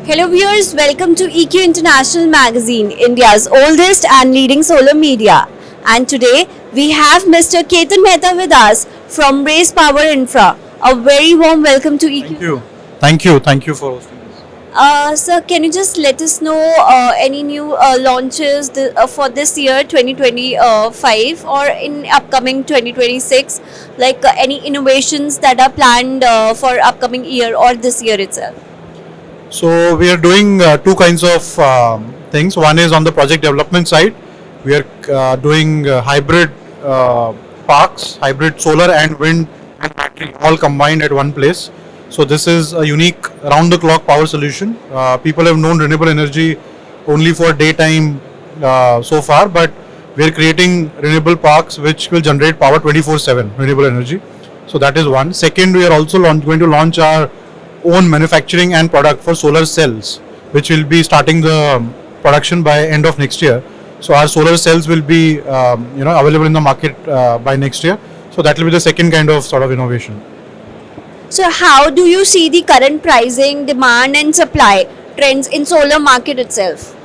Hello viewers, welcome to EQ International Magazine, India's oldest and leading solar media. And today we have Mr. Ketan Mehta with us from Rays Power Infra. A very warm welcome to EQ. Thank you for hosting this. Sir, can you just let us know any new launches for this year 2025 or in upcoming 2026, like any innovations that are planned for upcoming year or this year itself? So we are doing two kinds of things. One is on the project development side. We are doing hybrid parks, hybrid solar and wind and battery all combined at one place. So this is a unique round-the-clock power solution. People have known renewable energy only for daytime so far, but we are creating renewable parks which will generate power 24/7 renewable energy. So that is one. Second, we are also going to launch our own manufacturing and product for solar cells, which will be starting the production by end of next year. So our solar cells will be available in the market by next year. So that will be the second kind of sort of innovation. So how do you see the current pricing, demand and supply trends in solar market itself?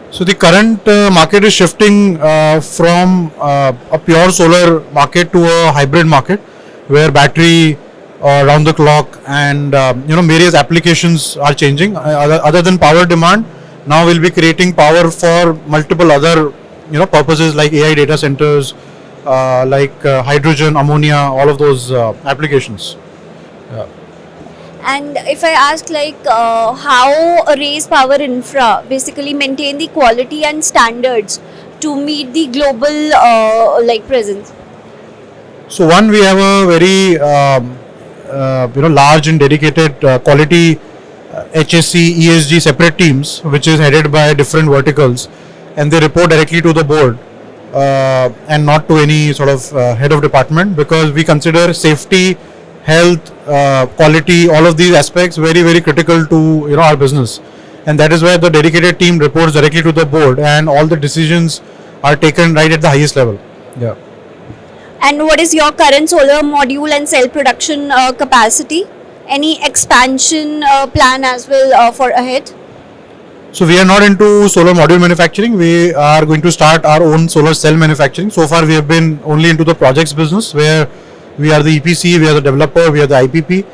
So the current market is shifting from a pure solar market to a hybrid market, where battery round the clock and various applications are changing. Other than power demand, now we'll be creating power for multiple other purposes like AI data centers, like hydrogen, ammonia, all of those applications. And if I ask how Rays Power Infra basically maintain the quality and standards to meet the global presence? So one, we have a very large and dedicated quality HSC, ESG separate teams, which is headed by different verticals, and they report directly to the board and not to any sort of head of department, because we consider safety, health, quality, all of these aspects very, very critical to our business, and that is why the dedicated team reports directly to the board, and all the decisions are taken right at the highest level. Yeah. And what is your current solar module and cell production capacity? Any expansion plan as well for ahead? So we are not into solar module manufacturing. We are going to start our own solar cell manufacturing. So far we have been only into the projects business, where we are the EPC, we are the developer, we are the IPP,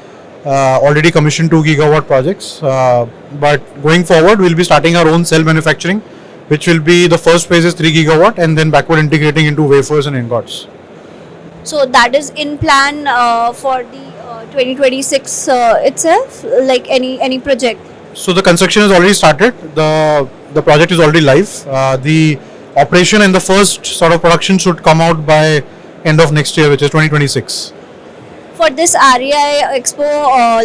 already commissioned 2 gigawatt projects. But going forward, we'll be starting our own cell manufacturing, which will be the first phase is 3 gigawatt and then backward integrating into wafers and ingots. So that is in plan for the 2026 itself, like any project? So the construction has already started. The project is already live. The operation and the first sort of production should come out by end of next year, which is 2026. For this REI Expo,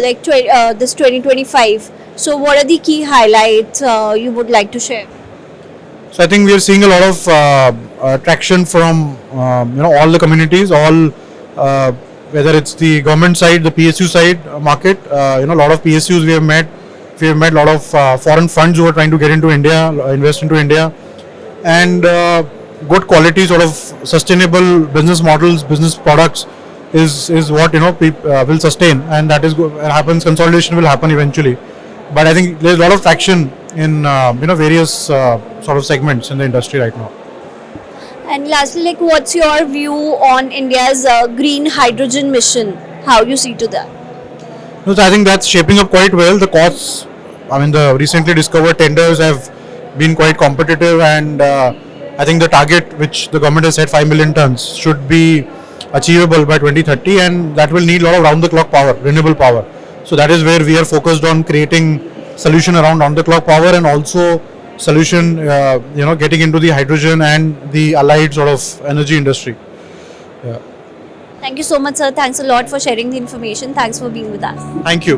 this 2025, so what are the key highlights you would like to share? So I think we are seeing a lot of traction from all the communities, whether it's the government side, the PSU side market. A lot of PSUs we have met. We have met a lot of foreign funds who are trying to get into India, invest into India, and good quality sort of sustainable business models, business products is what will sustain, and that is happens. Consolidation will happen eventually, but I think there's a lot of traction in various sort of segments in the industry right now. And lastly, what's your view on India's green hydrogen mission? How you see to that? So I think that's shaping up quite well. The costs, the recently discovered tenders have been quite competitive, and I think the target which the government has set, 5 million tons, should be achievable by 2030, and that will need a lot of round-the-clock power, renewable power. So that is where we are focused on creating solution around round-the-clock power, and also solution, getting into the hydrogen and the allied sort of energy industry. Yeah. Thank you so much, sir. Thanks a lot for sharing the information. Thanks for being with us. Thank you.